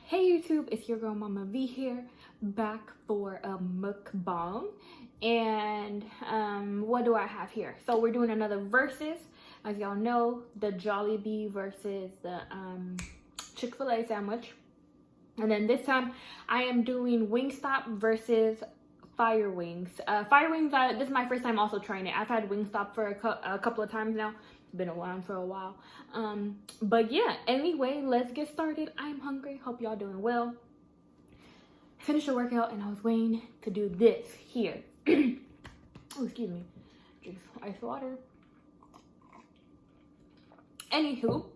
Hey YouTube, it's your girl Mama V here, back for a mukbang. And what do I have here? So we're doing another versus. As y'all know, the Jollibee versus the Chick-fil-A sandwich. And then this time I am doing Wingstop versus Fire Wings. Fire Wings, this is my first time also trying it. I've had Wingstop for a couple of times now. Been around for a while. But yeah, anyway, let's get started. I'm hungry. Hope y'all doing well. Finished the workout and I was waiting to do this here. Oh, excuse me. Drink some ice water. Anywho,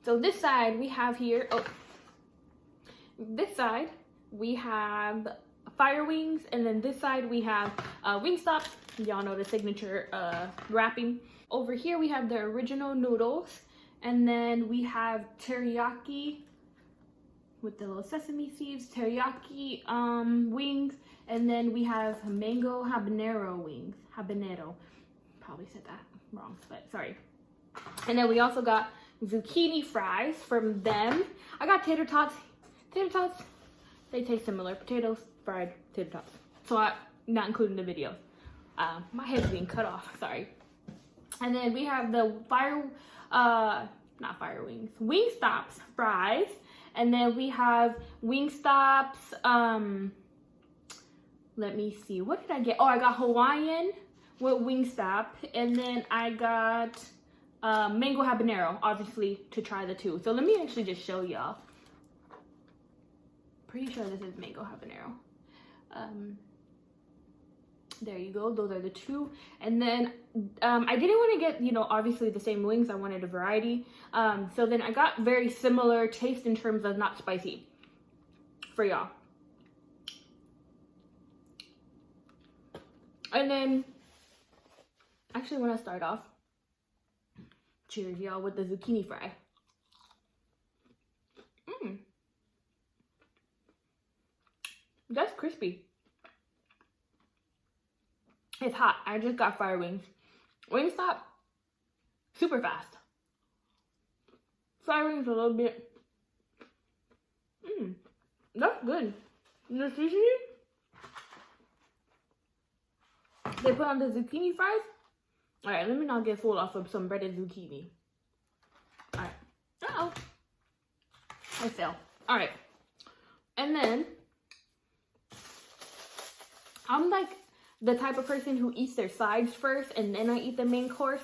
so this side we have here, this side we have Fire Wings, and then this side we have Wingstop. Y'all know the signature wrapping. Over here we have the original noodles, and then we have teriyaki with the little sesame seeds, teriyaki wings, and then we have mango habanero wings. Habanero, probably said that wrong, but sorry. And then we also got zucchini fries from them. I got tater tots. Tater tots, they taste similar. Potatoes, fried tater tots. So I'm not including the video. My head's being cut off, sorry. And then we have the not Fire Wings, Wingstop's fries. And then we have Wingstop's, let me see, what did I get? Oh, I got Hawaiian with Wingstop. And then I got mango habanero, obviously, to try the two. So let me actually just show y'all. Pretty sure this is mango habanero. There you go, those are the two. And then I didn't want to get, you know, obviously the same wings. I wanted a variety. So then I got very similar taste in terms of not spicy for y'all. And then actually when I start off, cheers y'all, with the zucchini fry. That's crispy. It's hot. I just got Fire Wings. Wingstop, super fast. Fire Wings a little bit. That's good. The sushi they put on the zucchini fries. All right, let me not get full off of some breaded zucchini. All right. Uh-oh. I fell. All right. And then I'm like the type of person who eats their sides first and then I eat the main course.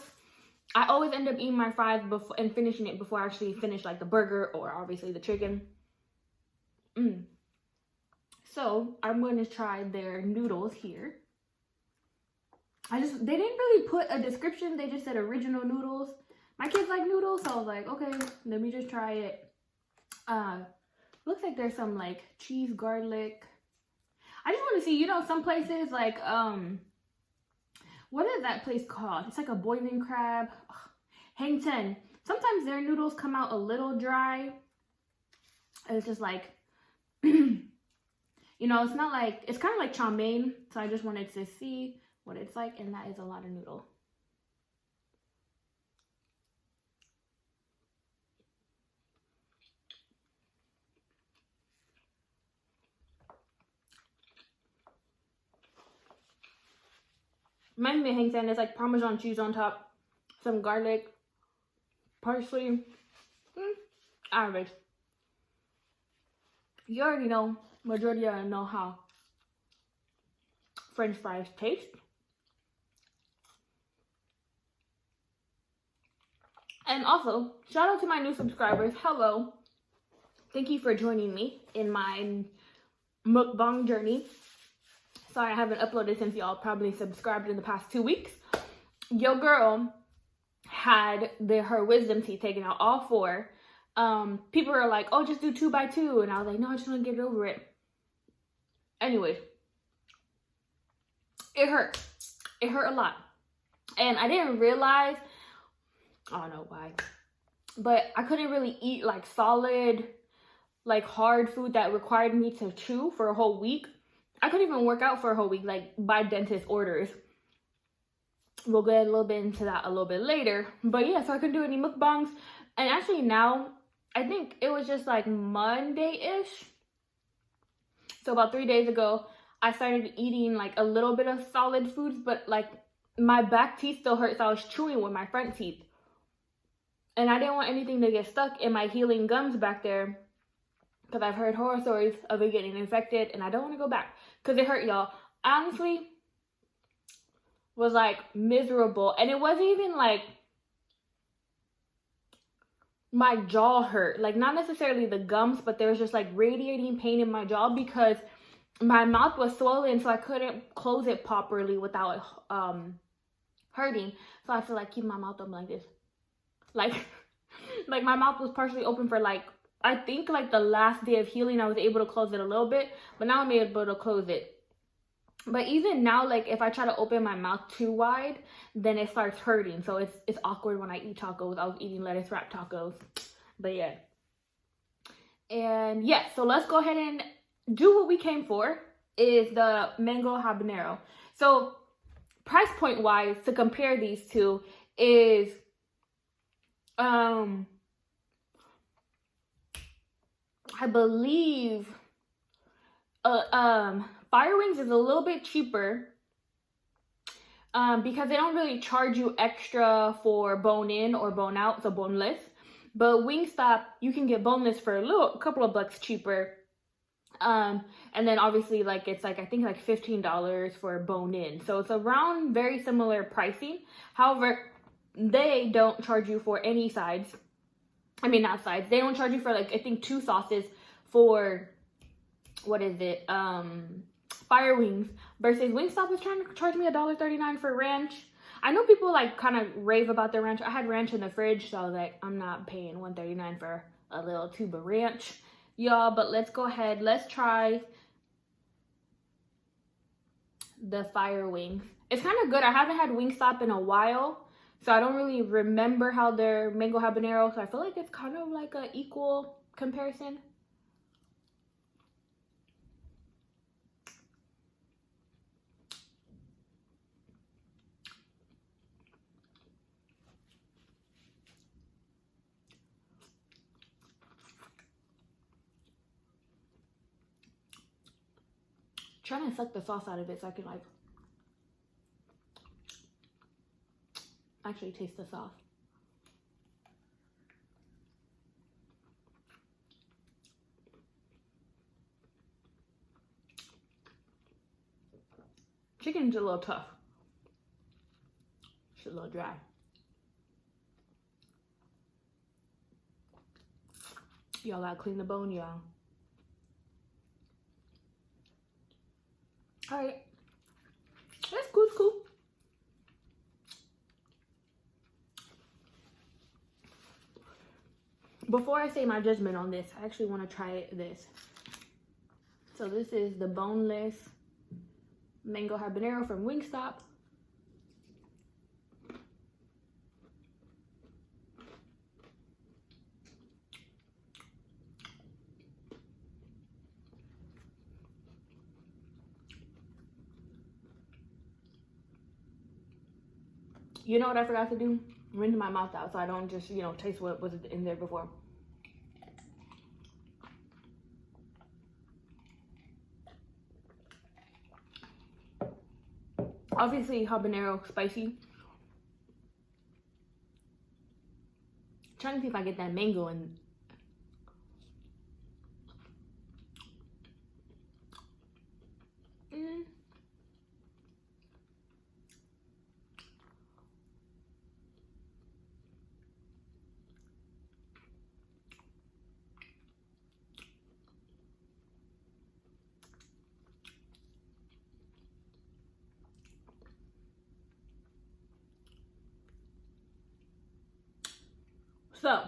I always end up eating my fries before and finishing it before I actually finish like the burger or obviously the chicken. So I'm going to try their noodles here. They didn't really put a description. They just said original noodles. My kids like noodles, so I was like, okay, let me just try it. Looks like there's some like cheese, garlic. I just want to see, you know, some places like, what is that place called? It's like a boiling crab. Hang Ten. Sometimes their noodles come out a little dry. It's just like, you know, it's not like, it's kind of like chow mein. So I just wanted to see what it's like, and that is a lot of noodle. Reminds me of Hang Ten. There's like Parmesan cheese on top, some garlic, parsley. Average. You already know, majority of you know how French fries taste. And also, shout out to my new subscribers. Hello. Thank you for joining me in my mukbang journey. Sorry I haven't uploaded since y'all probably subscribed in the past 2 weeks. Your girl had her wisdom teeth taken out, all 4. People are like, oh, just do 2 by 2. And I was like, no, I just want to get over it. Anyways, it hurt. It hurt a lot. And I didn't realize, I don't know why, but I couldn't really eat like solid, like hard food that required me to chew for a whole week. I couldn't even work out for a whole week, like by dentist orders. We'll get a little bit into that a little bit later. But yeah, so I couldn't do any mukbangs. And actually now I think it was just like Monday-ish. So about 3 days ago, I started eating like a little bit of solid foods, but like my back teeth still hurt, so I was chewing with my front teeth. And I didn't want anything to get stuck in my healing gums back there, because I've heard horror stories of it getting infected, and I don't want to go back because it hurt, y'all. Honestly, was like miserable. And it wasn't even like my jaw hurt, like not necessarily the gums, but there was just like radiating pain in my jaw because my mouth was swollen, so I couldn't close it properly without hurting. So I had to like keep my mouth open like this, like my mouth was partially open for like, I think like the last day of healing I was able to close it a little bit, but now I'm able to close it. But even now, like if I try to open my mouth too wide, then it starts hurting. So it's awkward when I eat tacos. I was eating lettuce wrap tacos, but yeah. And yeah, so let's go ahead and do what we came for, is the mango habanero. So price point wise, to compare these two is I believe Fire Wings is a little bit cheaper because they don't really charge you extra for bone in or bone out, so boneless. But Wingstop, you can get boneless for a couple of bucks cheaper. And then obviously like it's like I think like $15 for bone in, so it's around very similar pricing. However, they don't charge you for any sides. I mean, not sides. They don't charge you for like I think 2 sauces for what is it? Fire Wings, versus Wingstop is trying to charge me $1.39 for ranch. I know people like kind of rave about their ranch. I had ranch in the fridge, so I was like, I'm not paying $1.39 for a little tube of ranch, y'all. But let's go ahead. Let's try the Fire Wings. It's kind of good. I haven't had Wingstop in a while, so I don't really remember how their mango habanero. So I feel like it's kind of like an equal comparison. Trying to suck the sauce out of it so I can like actually taste the sauce. Chicken's a little tough. It's a little dry. Y'all gotta clean the bone, y'all. All right, that's cool, it's cool. Before I say my judgment on this, I actually want to try this. So this is the boneless mango habanero from Wingstop. You know what I forgot to do? Rinse my mouth out so I don't just, you know, taste what was in there before. Obviously, habanero spicy. Trying to see if I get that mango in. So,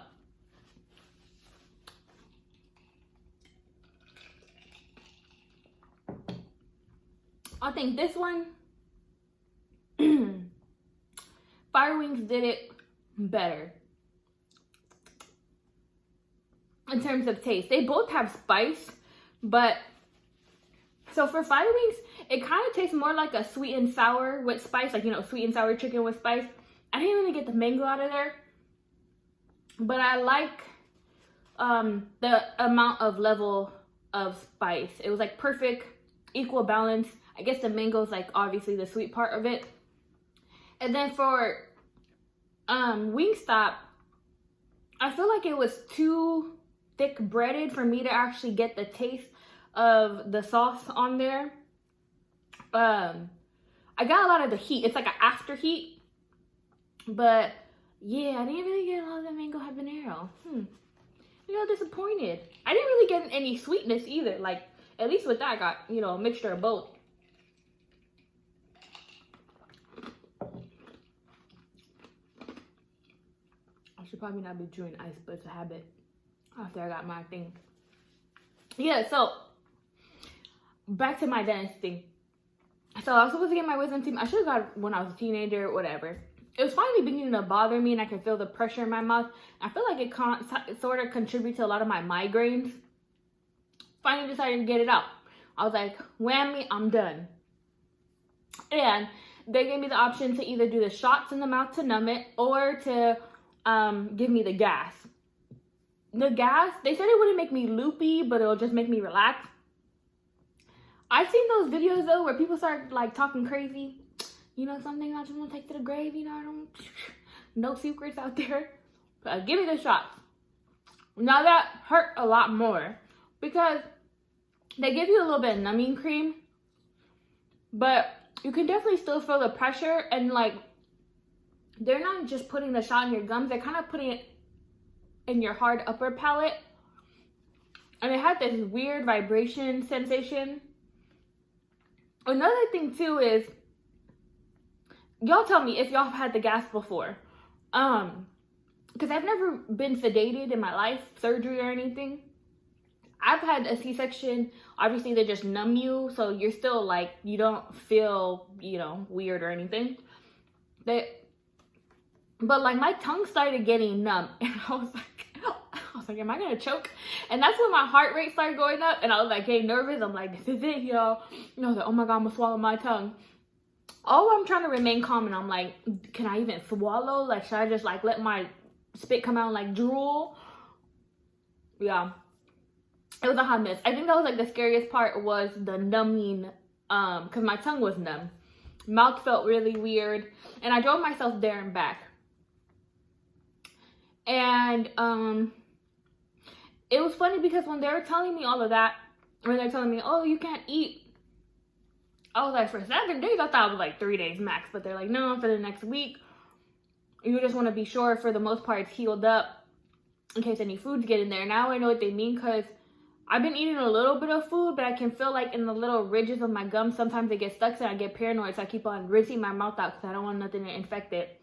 I think this one, Fire Wings did it better in terms of taste. They both have spice, but so for Fire Wings, it kind of tastes more like a sweet and sour with spice, like, you know, sweet and sour chicken with spice. I didn't really get the mango out of there, but I like the amount of level of spice. It was like perfect, equal balance. I guess the mango is like obviously the sweet part of it. And then for Wingstop, I feel like it was too thick breaded for me to actually get the taste of the sauce on there. I got a lot of the heat. It's like an after heat. But yeah, I didn't really get a lot of the mango habanero. You know, disappointed. I didn't really get any sweetness either. Like, at least with that, I got, you know, a mixture of both. I should probably not be chewing ice, but it's a habit after I got my thing. Yeah, so back to my dentist thing. So I was supposed to get my wisdom teeth. I should have got it when I was a teenager, whatever. It was finally beginning to bother me, and I could feel the pressure in my mouth. I feel like it sort of contributes to a lot of my migraines. Finally decided to get it out. I was like, whammy, I'm done. And they gave me the option to either do the shots in the mouth to numb it, or to give me the gas. The gas, they said it wouldn't make me loopy, but it'll just make me relax. I've seen those videos though where people start like talking crazy. You know, something I just want to take to the grave. You know, I don't, no secrets out there. But give me the shots. Now that hurt a lot more because they give you a little bit of numbing cream, but you can definitely still feel the pressure, and like they're not just putting the shot in your gums, they're kind of putting it in your hard upper palate, and it had this weird vibration sensation. Another thing too is, y'all tell me if y'all have had the gas before, because I've never been sedated in my life, surgery or anything. I've had a C-section. Obviously they just numb you, so you're still like, you don't feel, you know, weird or anything. But like my tongue started getting numb, and I was like, am I gonna choke? And that's when my heart rate started going up, and I was like getting nervous. I'm like, this is it, y'all. And I was like, oh my God, I'm gonna swallow my tongue. Oh, I'm trying to remain calm, and I'm like, can I even swallow? Like, should I just like let my spit come out and like drool? Yeah, it was a hot mess. I think that was like the scariest part, was the numbing, because my tongue was numb. Mouth felt really weird, and I drove myself there and back. And it was funny because when they were telling me all of that, when they're telling me, oh, you can't eat, I was like, for 7 days, I thought it was like 3 days max. But they're like, no, for the next week, you just want to be sure for the most part it's healed up in case any foods get in there. Now I know what they mean, because I've been eating a little bit of food, but I can feel like in the little ridges of my gums, sometimes they get stuck, and I get paranoid. So I keep on rinsing my mouth out because I don't want nothing to infect it.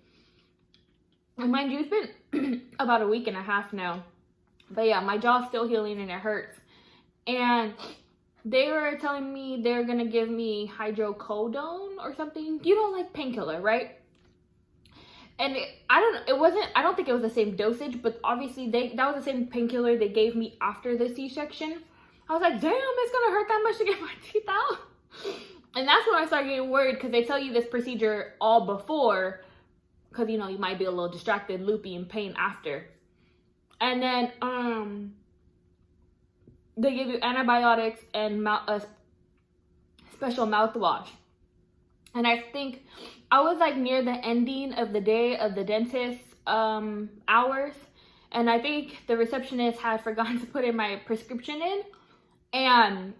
And mind you, it's been about a week and a half now. But yeah, my jaw's still healing and it hurts. And they were telling me they're going to give me hydrocodone or something. You know, like painkiller, right? And I don't think it was the same dosage, but obviously that was the same painkiller they gave me after the C-section. I was like, damn, it's going to hurt that much to get my teeth out? And that's when I started getting worried, because they tell you this procedure all before, because, you know, you might be a little distracted, loopy, and pain after. And then they give you antibiotics and a special mouthwash. And I think I was like near the ending of the day of the dentist hours, and I think the receptionist had forgotten to put in my prescription in. And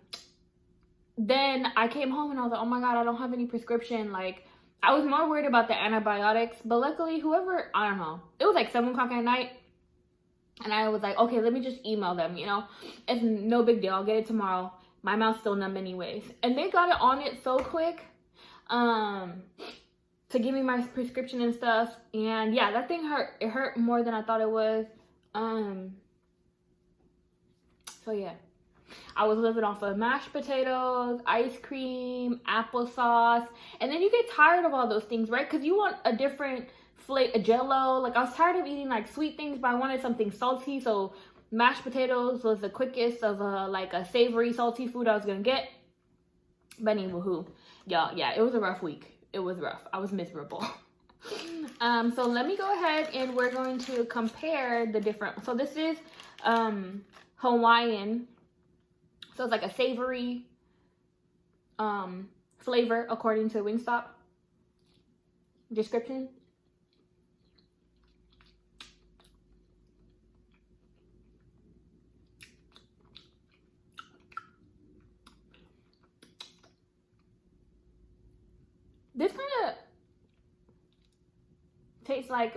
then I came home and I was like, oh my God, I don't have any prescription. Like, I was more worried about the antibiotics, but luckily whoever, I don't know, it was like 7 o'clock at night, and I was like, okay, let me just email them, you know, it's no big deal, I'll get it tomorrow. My mouth's still numb anyways. And they got it on it so quick to give me my prescription and stuff. And yeah, that thing hurt. It hurt more than I thought it was. So yeah, I was living off of mashed potatoes, ice cream, applesauce, and then you get tired of all those things, right? Because you want a different flavor, Jello. Like, I was tired of eating like sweet things, but I wanted something salty. So mashed potatoes was the quickest of like a savory, salty food I was gonna get. But anywho, y'all, yeah, it was a rough week. It was rough. I was miserable. So let me go ahead and we're going to compare the different. So this is Hawaiian. So it's like a savory flavor according to Wingstop description. This kind of tastes like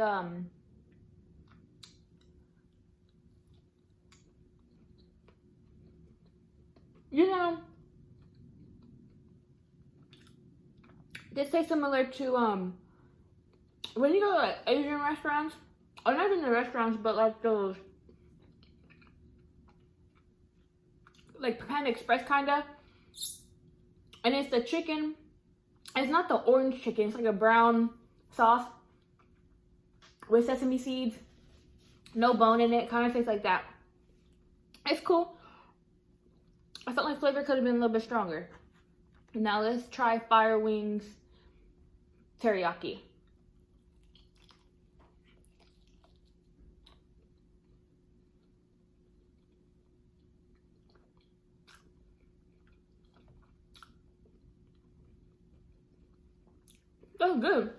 you know, this tastes similar to when you go to like Asian restaurants, or not even the restaurants, but like those like Panda Express kinda. And it's the chicken. It's not the orange chicken, it's like a brown sauce with sesame seeds, no bone in it, kind of tastes like that. It's cool. I felt like flavor could have been a little bit stronger. Now let's try Fire Wings teriyaki. That's good.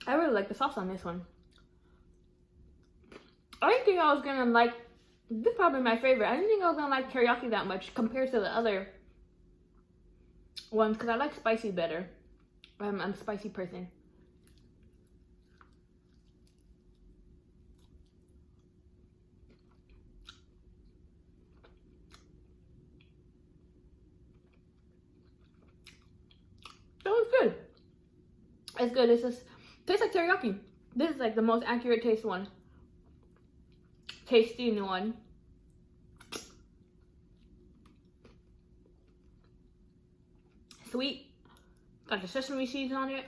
I really like the sauce on this one. I didn't think I was gonna like, this is probably my favorite. I didn't think I was gonna like teriyaki that much compared to the other ones because I like spicy better. I'm a spicy person. That was good. It's good. It's just tastes like teriyaki. This is like the most accurate taste one. Tasty new one. Sweet. Got the sesame seeds on it.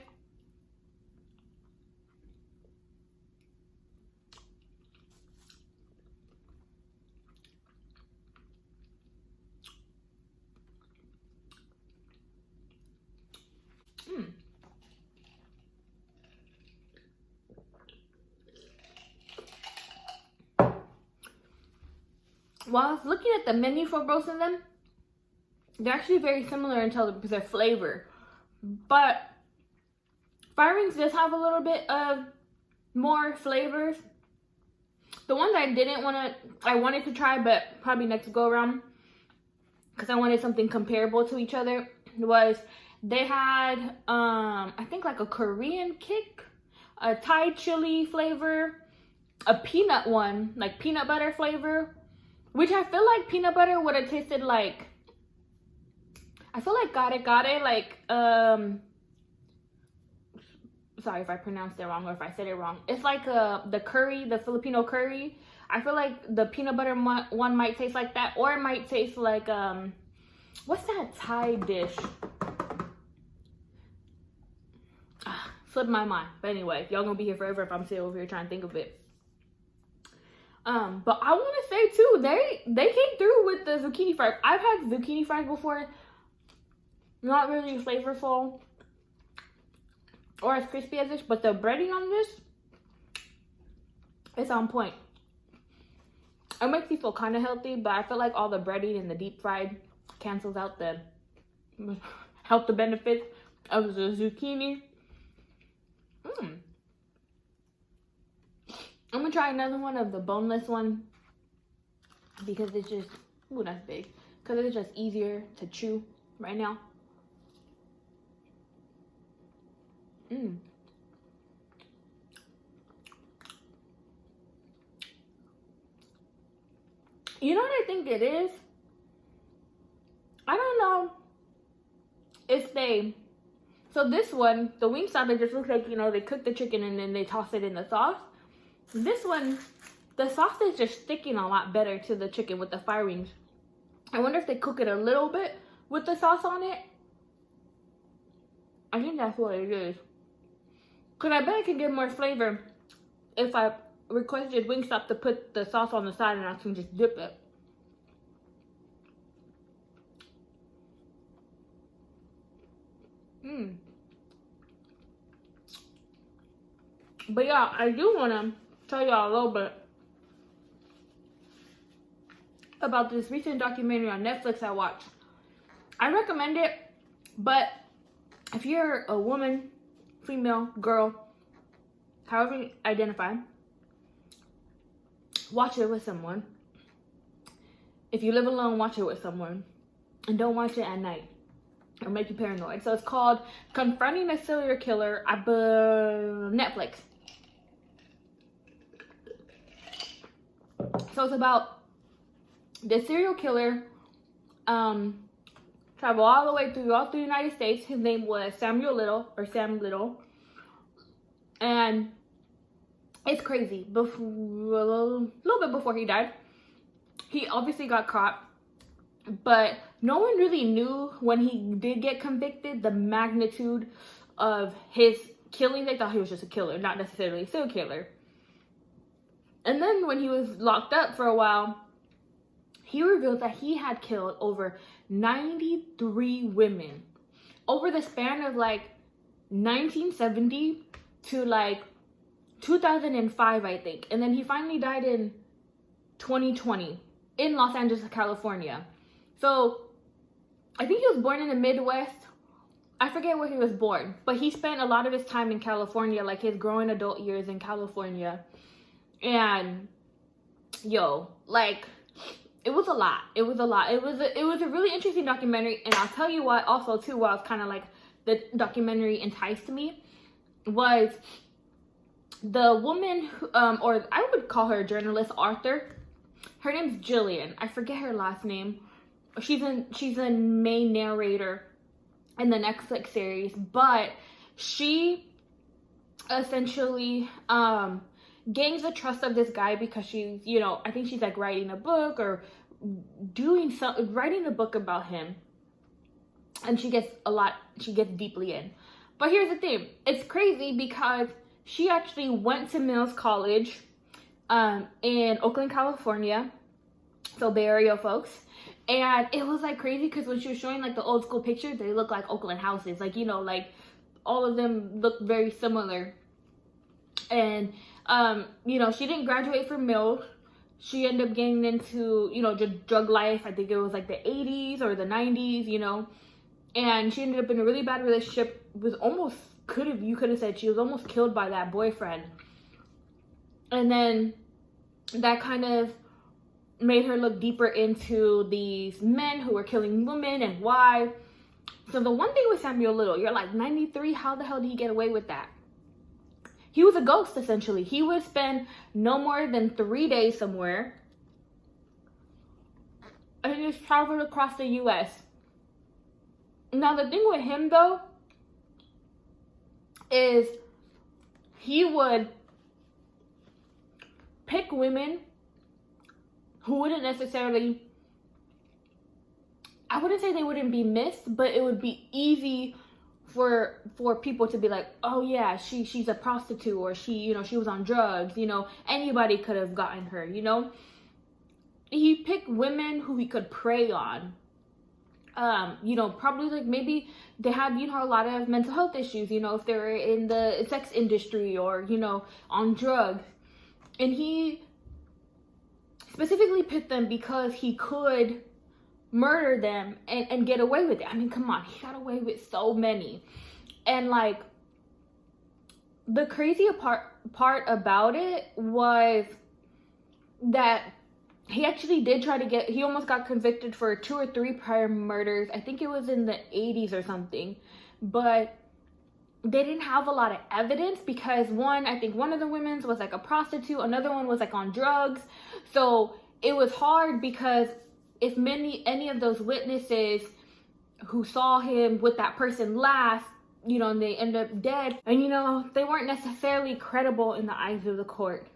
While I was looking at the menu for both of them, they're actually very similar in terms of their flavor. But Fire Wings does have a little bit of more flavors. The ones I wanted to try, but probably next go around, because I wanted something comparable to each other, was they had, I think like a Korean kick, a Thai chili flavor, a peanut one, like peanut butter flavor, which I feel like peanut butter would have tasted like, I feel like gare, like, sorry if I pronounced it wrong or if I said it wrong. It's like the curry, the Filipino curry. I feel like the peanut butter one might taste like that, or it might taste like, what's that Thai dish? Slipped my mind. But anyway, y'all gonna be here forever if I'm still over here trying to think of it. But I want to say too, they came through with the zucchini fries. I've had zucchini fries before. Not really flavorful or as crispy as this, but the breading on this is on point. It makes me feel kind of healthy, but I feel like all the breading and the deep fried cancels out the health benefits of the zucchini. I'm gonna try another one of the boneless one because it's just, ooh, that's big. Because it's just easier to chew right now. You know what I think it is? I don't know if so this one, the Wingstop, it just looks like, you know, they cook the chicken and then they toss it in the sauce. This one, the sauce is just sticking a lot better to the chicken with the Fire Wings. I wonder if they cook it a little bit with the sauce on it. I think that's what it is. Because I bet I can get more flavor if I requested Wingstop to put the sauce on the side and I can just dip it. But yeah, I do want to tell y'all a little bit about this recent documentary on Netflix I watched. I recommend it, but if you're a woman, female, girl, however you identify, watch it with someone. If you live alone, watch it with someone. And don't watch it at night. It'll make you paranoid. So it's called Confronting a Serial Killer at Netflix. So it's about the serial killer travel all the way through the United States. His name was Sam Little. And it's crazy. A little bit before he died, he obviously got caught. But no one really knew when he did get convicted the magnitude of his killing. They thought he was just a killer, not necessarily a serial killer. And then when he was locked up for a while, he revealed that he had killed over 93 women over the span of like 1970 to like 2005, I think. And then he finally died in 2020 in Los Angeles, California. So I think he was born in the Midwest. I forget where he was born, but he spent a lot of his time in California, like his growing adult years in California. And yo, like, it was a lot. It was a really interesting documentary. And I'll tell you what, also too, what was kind of like the documentary enticed me was the woman who, or I would call her a journalist, author. Her name's Jillian. I forget her last name. She's a main narrator in the Netflix series, but she essentially gains the trust of this guy because she's, you know, I think she's like writing a book or writing a book about him, and she gets deeply in. But here's the thing, it's crazy because she actually went to Mills College in Oakland, California, so Bay Area folks. And it was like crazy because when she was showing like the old school pictures, they look like Oakland houses, like, you know, like all of them look very similar. And you know, she didn't graduate from Mills. She ended up getting into, you know, just drug life. I think it was like the 80s or the 90s, you know. And she ended up in a really bad relationship with you could have said she was almost killed by that boyfriend. And then that kind of made her look deeper into these men who were killing women and why. So the one thing with Samuel Little, you're like, 93, how the hell did he get away with that? He was a ghost, essentially. He would spend no more than 3 days somewhere and just traveled across the U.S. Now, the thing with him, though, is he would pick women who wouldn't necessarily, I wouldn't say they wouldn't be missed, but it would be easy for people to be like, oh yeah, she's a prostitute, or she, you know, she was on drugs, you know, anybody could have gotten her, you know. He picked women who he could prey on. You know, probably like maybe they had, you know, a lot of mental health issues, you know, if they were in the sex industry or, you know, on drugs. And he specifically picked them because he could murder them and get away with it. I mean, come on, he got away with so many. And like, the crazy part about it was that he actually did try to he almost got convicted for 2 or 3 prior murders. I think it was in the 80s or something, but they didn't have a lot of evidence because I think one of the women's was like a prostitute, another one was like on drugs. So it was hard because if any of those witnesses who saw him with that person last, you know, and they end up dead, and you know, they weren't necessarily credible in the eyes of the court.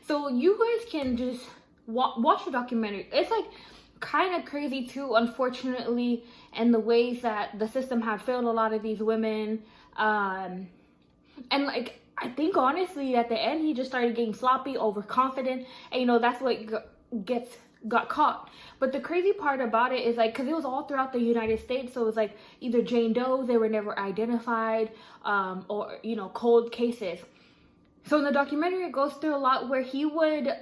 So you guys can just watch the documentary. It's like kind of crazy too, unfortunately, and the ways that the system had failed a lot of these women. And like, I think honestly at the end he just started getting sloppy, overconfident, and you know, that's what got caught. But the crazy part about it is like, because it was all throughout the United States, so it was like either Jane Doe, they were never identified, or, you know, cold cases. So in the documentary, it goes through a lot where he would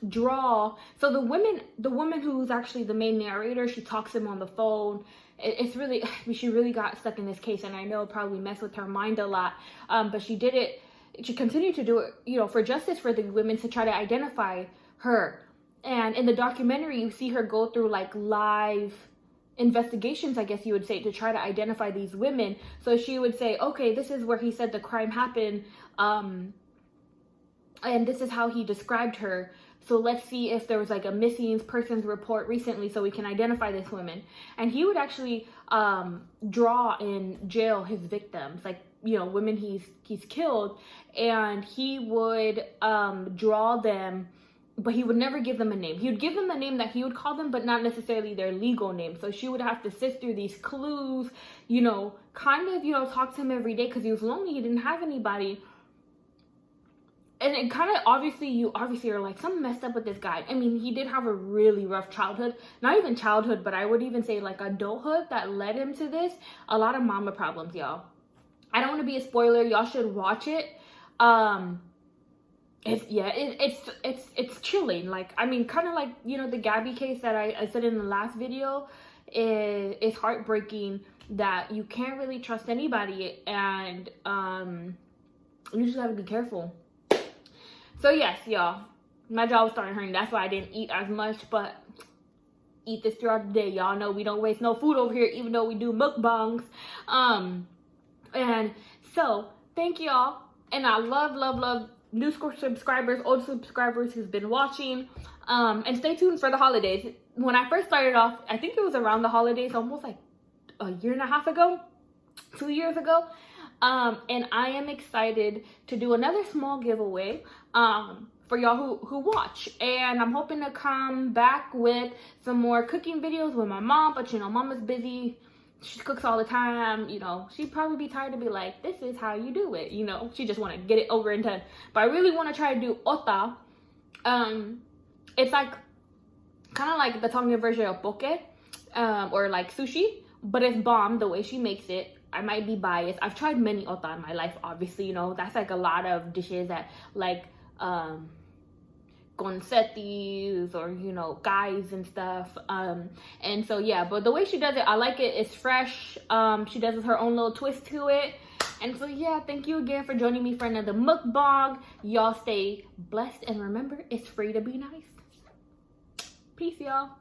draw. So the woman who's actually the main narrator, she talks to him on the phone. It's really, she really got stuck in this case, and I know it probably messed with her mind a lot. But she did it. She continued to do it, you know, for justice for the women, to try to identify her. And in the documentary, you see her go through like live investigations, I guess you would say, to try to identify these women. So she would say, okay, this is where he said the crime happened, and this is how he described her. So let's see if there was like a missing persons report recently so we can identify this woman. And he would actually draw in jail his victims, like, you know, women he's killed, and he would draw them, but he would never give them a name. He would give them a name that he would call them, but not necessarily their legal name. So she would have to sift through these clues, you know, kind of, you know, talk to him every day because he was lonely. He didn't have anybody. And it kind of, you obviously are like, something messed up with this guy. I mean, he did have a really rough childhood. Not even childhood, but I would even say like adulthood that led him to this. A lot of mama problems, y'all. I don't want to be a spoiler. Y'all should watch it. It's chilling. Like, I mean, kind of like, you know, the Gabby case that I said in the last video is heartbreaking, that you can't really trust anybody, and you just have to be careful. So yes, y'all, my jaw was starting hurting. That's why I didn't eat as much, but eat this throughout the day. Y'all know we don't waste no food over here, even though we do mukbangs. And so thank y'all, and I love new subscribers, old subscribers who's been watching, and stay tuned for the holidays. When I first started off, I think it was around the holidays, almost like a year and a half ago, 2 years ago. And I am excited to do another small giveaway for y'all who watch, and I'm hoping to come back with some more cooking videos with my mom, but you know, mama's busy. She cooks all the time, you know, she'd probably be tired to be like, this is how you do it, you know, she just want to get it over and done. But I really want to try to do ota. It's like kind of like the Tongan version of poke, or like sushi, but it's bomb the way she makes it. I might be biased. I've tried many ota in my life, obviously, you know, that's like a lot of dishes that like goncetis or, you know, guys and stuff, and so yeah, but the way she does it, I like it. It's fresh. She does her own little twist to it. And so yeah, thank you again for joining me for another mukbang. Y'all stay blessed, and remember, it's free to be nice. Peace, y'all.